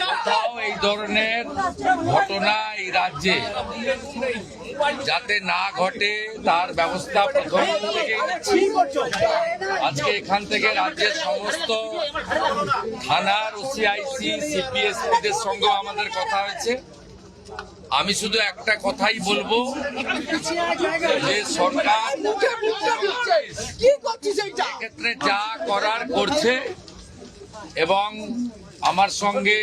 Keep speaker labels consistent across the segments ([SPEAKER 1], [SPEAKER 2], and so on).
[SPEAKER 1] কোথাও এই ধরনের ঘটনা এই রাজ্যে যাতে না ঘটে তার ব্যবস্থা প্রথম থেকে আজকে এখান থেকে রাজ্যের সমস্ত থানার ওসিআইসি সিপিএসপিদের সঙ্গে আমাদের কথা হয়েছে। আমি শুধু একটা কথাই বলবো যে সরকার ক্ষেত্রে যা করার করছে এবং আমার সঙ্গে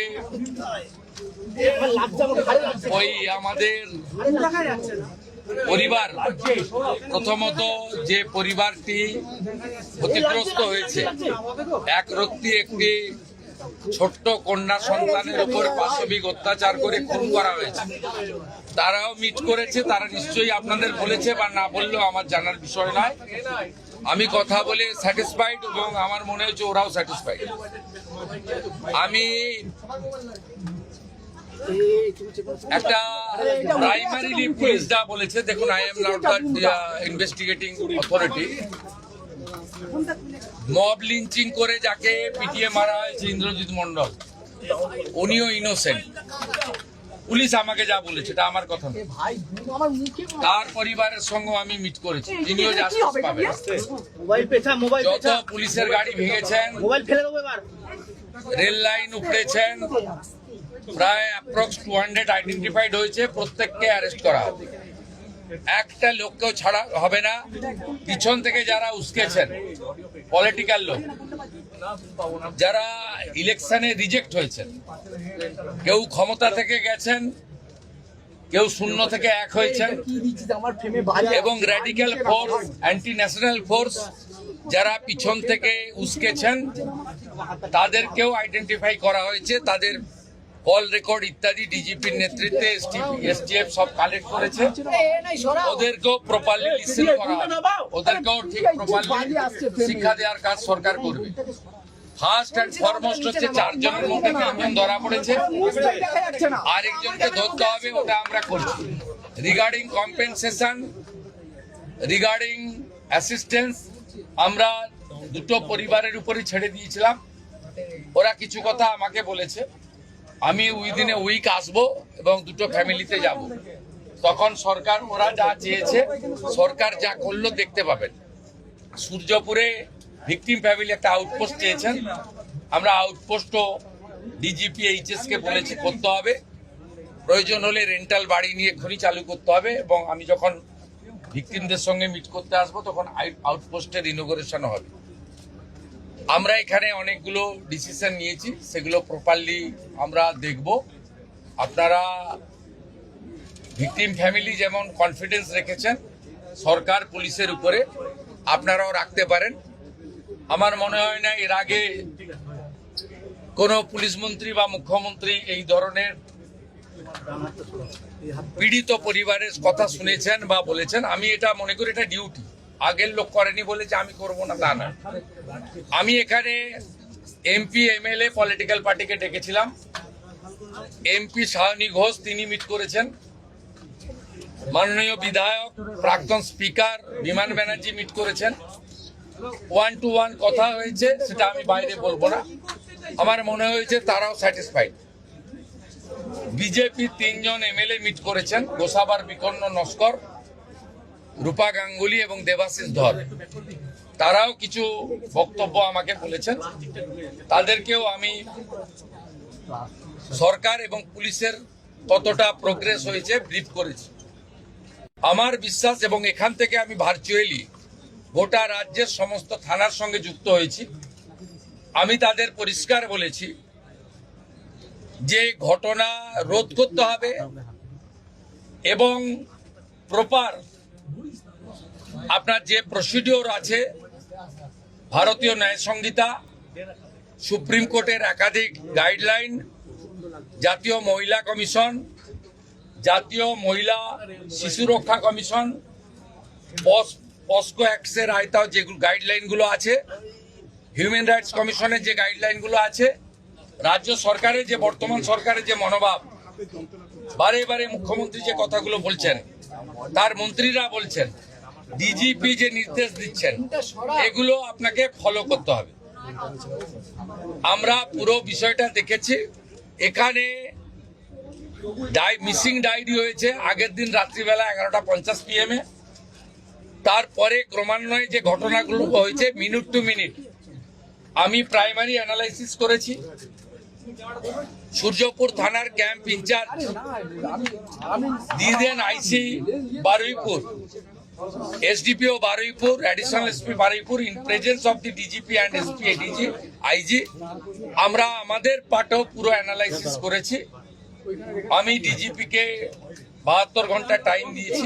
[SPEAKER 1] ওই আমাদের পরিবার, প্রথমত যে পরিবারটি ক্ষতিগ্রস্ত হয়েছে, এক রত্তি একটি ছোট্ট কন্যা সন্তানের উপর পাশবিক অত্যাচার করে খুন করা হয়েছে, তারাও মিট করেছে। তারা নিশ্চয়ই আপনাদের বলেছে বা না বললেও আমার জানার বিষয় নয়। আমি কথা বলে স্যাটিসফাইড এবং আমার মনে হচ্ছে ওরাও স্যাটিসফাইড। আমি একটা প্রাইমারিলি পুলিশ যা বলেছে, দেখুন, I am not the investigating authority. Mob lynching করে যাকে পিটিয়ে মারা হয়েছে ইন্দ্রজিৎ মন্ডল, উনিও ইনোসেন্ট। পুলিশ আমাকে যা বলেছে এটা আমার কথা নয়। তার পরিবারের সঙ্গে আমি মিট করেছি, তিনিও জাস্টিস পাবেন। যত পুলিশের গাড়ি ভেঙেছেন, রেল লাইন উপড়েছেন, প্রায় অ্যাপ্রক্স 200 আইডেন্টিফাইড হয়েছে, প্রত্যেককে অ্যারেস্ট করা হবে। একটা লোককেও ছাড়া হবে না। পিছন থেকে যারা উস্কেছেন, পলিটিক্যাল লোক যারা ইলেকশনে রিজেক্ট হয়েছেন, কেউ ক্ষমতা থেকে গেছেন, কেউ শূন্য থেকে এক হয়েছেন, এবং radical force, anti national force যারা পিছন থেকে উস্কেছেন, তাদেরকেও আইডেন্টিফাই করা হয়েছে। তাদের কল রেকর্ড ইত্যাদি ডিজিপির নেতৃত্বে এসটিএফ সব কালেক্ট করেছে। ওদেরকেও প্রপারলি লিসেন করা, ওদেরকেও ঠিক প্রপারলি শিক্ষা দেওয়ার কাজ সরকার করবে। ফার্স্ট এন্ড ফরমোস্ট হচ্ছে 4 জনের মধ্যে 3 জন ধরা পড়েছে, আরেকজনকে ধরতে হবে, ওটা আমরা করছি। রিগার্ডিং কম্পেনসেশন, রিগার্ডিং অ্যাসিস্ট্যান্স, আমরা দুটো পরিবারের উপরই ছেড়ে দিয়েছিলাম। ওরা কিছু কথা আমাকে বলেছে, আমি উইদিন এ উইক আসবো এবং দুটো ফ্যামিলিতে যাব। তখন সরকার, ওরা যা চেয়েছে, সরকার যা করলো দেখতে পাবেন। সূর্যপুরে ভিকটিম ফ্যামিলি একটা আউটপোস্ট চেয়েছেন, আমরা আউটপোস্টও ডিজিপি এইচএস কে বলেছি করতে হবে। প্রয়োজন হলে রেন্টাল বাড়ি নিয়ে খনি চালু করতে হবে, এবং আমি যখন ভিকটিমদের সঙ্গে মিট করতে আসবো তখন আউটপোস্টের ইনোগ্রেশন হবে। আমরা এখানে অনেকগুলো ডিসিশন নিয়েছি, সেগুলো প্রপারলি আমরা দেখব। আপনারা ভিকটিম ফ্যামিলি যেমন কনফিডেন্স রেখেছেন সরকার পুলিশের উপরে, আপনারাও রাখতে পারেন। আমার মনে হয় না এর আগে কোনো পুলিশ মন্ত্রী বা মুখ্যমন্ত্রী এই ধরনের পীড়িত পরিবারের কথা শুনেছেন বা বলেছেন। আমি এটা মনে করি এটা ডিউটি, আগের লোক করেনি বলে যে আমি করবো না তা না। আমি এখানে এমপি এমএলএ পলিটিক্যাল পার্টিকে ডেকেছিলাম। এমপি সায়নী ঘোষ তিনি মিট করেছেন, মাননীয় বিধায়ক প্রাক্তন স্পিকার বিমান ব্যানার্জি মিট করেছেন। 1-to-1 কথা হয়েছে, সেটা আমি বাইরে বলবো না। আমার মনে হয়েছে তারাও স্যাটিসফাইড। বিজেপি 3 জন এমএলএ মিট করেছেন, গোসাবার বিকন্ন নস্কর, রূপা গাঙ্গুলি এবং দেবাশিস ধর। তারাও কিছু বক্তব্য আমাকে বলেছেন, তাদেরকেও আমি সরকার এবং পুলিশের কতটা প্রোগ্রেস হয়েছে ব্রিফ করেছি। আমার বিশ্বাস, এবং এখান থেকে আমি ভার্চুয়ালি গোটা রাজ্যের সমস্ত থানার সঙ্গে যুক্ত হয়েছি, আমি তাদের পরিষ্কার বলেছি যে ঘটনা রোধ করতে হবে এবং প্রপার আপনার যে প্রসিডিওর আছে, ভারতীয় ন্যায় সংহিতা, সুপ্রিম কোর্টের একাধিক গাইডলাইন, জাতীয় মহিলা কমিশন, জাতীয় মহিলা শিশু রক্ষা কমিশন, পস্কো অ্যাক্টের আয়তাও যে গাইডলাইনগুলো আছে, হিউম্যান রাইটস কমিশনের যে গাইডলাইনগুলো আছে, রাজ্য সরকারের যে বর্তমান সরকারের যে মনোভাব, বারে বারে মুখ্যমন্ত্রী যে কথাগুলো বলছেন, তার মন্ত্রীরা বলছেন, ডিজিপি যে নির্দেশ দিচ্ছেন, এগুলো আপনাকে ফলো করতে হবে। আমরা পুরো বিষয়টা দেখেছি। এখানে মিসিং ডায়েরি হয়েছে আগের দিন রাত্রিবেলা 11:50 PM এ। তারপরে ক্রমান্বয়ে যে ঘটনাগুলো হয়েছে মিনিট টু মিনিট আমি প্রাইমারি অ্যানালাইসিস করেছি। সূর্যপুর থানার ক্যাম্প ইনচার্জ দিদেন আইসি বারুইপুর, SDPO বারুইপুর, additional SP Baruipur in presence of the DGP and SP ADG IG আমরা আমাদের পার্টও পুরো অ্যানালাইসিস করেছি। আমি DGP কে 72 ঘন্টা টাইম দিয়েছি।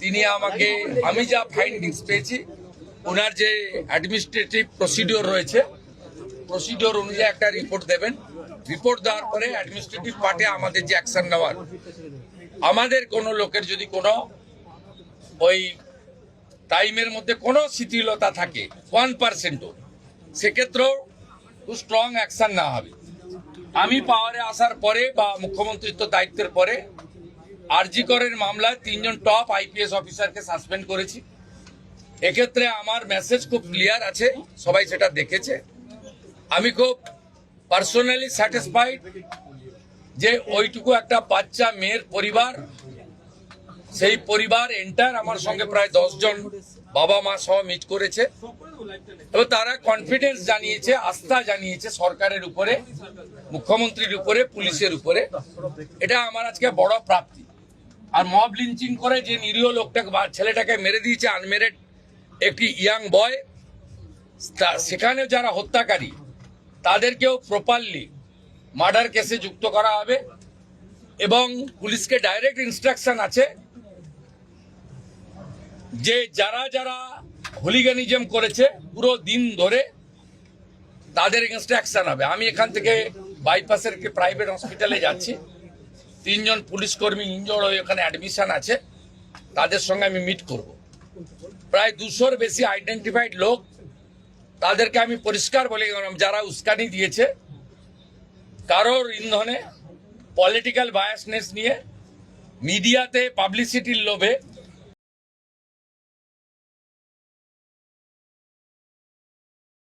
[SPEAKER 1] তিনি আমাকে আমি যা ফাইন্ডিংস পেয়েছি ওনার যে অ্যাডমিনিস্ট্রেটিভ প্রসিডিওর রয়েছে প্রসিডিওর অনুযায়ী একটা রিপোর্ট দেবেন। রিপোর্ট দেওয়ার পরে অ্যাডমিনিস্ট্রেটিভ পার্টে আমাদের যে অ্যাকশন নেওয়ার, আমাদের কোনো লোকের যদি কোনো ওই টাইমের মধ্যে কোনো শিথিলতা থাকে 1%ও, সেক্ষেত্রেও খুব স্ট্রং অ্যাকশন নেওয়া হবে। আমি পাওয়ারে আসার পরে বা মুখ্যমন্ত্রিত্ব দায়িত্বের পরে আরজি করের মামলায় 3 জন টপ IPS অফিসারকে সাসপেন্ড করেছি। এক্ষেত্রে আমার মেসেজ খুব ক্লিয়ার আছে, সবাই সেটা দেখেছে। আমি খুব পার্সোনালি স্যাটিসফাইড যে ওইটুকু একটা বাচ্চা মেয়ের পরিবার, সেই পরিবার এন্টার আমার সঙ্গে প্রায় 10 জন বাবা মা সহ মিট করেছে এবং তারা কনফিডেন্স জানিয়েছে, আস্থা জানিয়েছে সরকারের উপরে, মুখ্যমন্ত্রীর উপরে, পুলিশের উপরে। এটা আমার আজকে বড় প্রাপ্তি। আর মব লিঞ্চিং করে যে নিরীহ লোকটাকে বা ছেলেটাকে মেরে দিয়েছে, আনমেরিড একটি ইয়াং বয়, সেখানে যারা হত্যাকারী তাদেরকেও প্রপারলি মার্ডার কেসে যুক্ত করা হবে এবং পুলিশকে ডাইরেক্ট ইনস্ট্রাকশন আছে যে যারা যারা হুলিগানিজম করেছে পুরো দিন ধরে তাদের এগেনস্টে অ্যাকশন হবে। আমি এখান থেকে বাইপাসের একটি প্রাইভেট হসপিটালে যাচ্ছি। 3 জন পুলিশ কর্মী ইনজোর্ড হয়ে ওখানে অ্যাডমিশন আছে, তাদের সঙ্গে আমি মিট করব। প্রায় 200-র বেশি আইডেন্টিফাইড লোক, তাদেরকে আমি পরিষ্কার বলে গেলাম যারা উস্কানি দিয়েছে কারোর ইন্ধনে পলিটিক্যাল বায়াসনেস নিয়ে মিডিয়াতে পাবলিসিটির লোভে